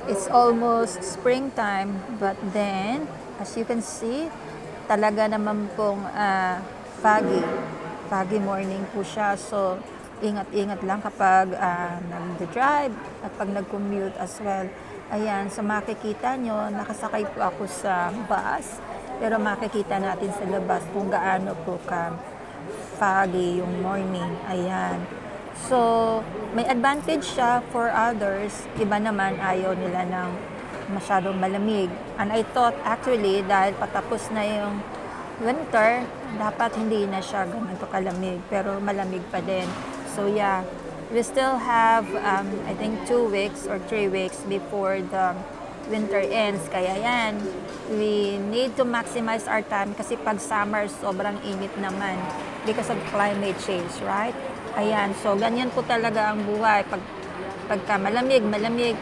It's almost springtime, but then, as you can see, talaga naman pong foggy. Foggy morning po siya. So, ingat-ingat lang kapag nag-drive at pag nag-commute as well. Ayan, so makikita nyo, nakasakay po ako sa bus. Pero makikita natin sa labas kung gaano po foggy yung morning. Ayan. So, may advantage siya for others. Iba naman ayaw nila ng masyadong malamig. And I thought actually dahil patapos na yung winter, dapat hindi na siya ganito kalamig. Pero malamig pa din. So yeah, we still have I think 2 weeks or 3 weeks before the winter ends. Kaya yan, we need to maximize our time kasi pag summer, sobrang init naman because of climate change, right? Ayan, so ganyan po talaga ang buhay. Pagka malamig, pag mainit,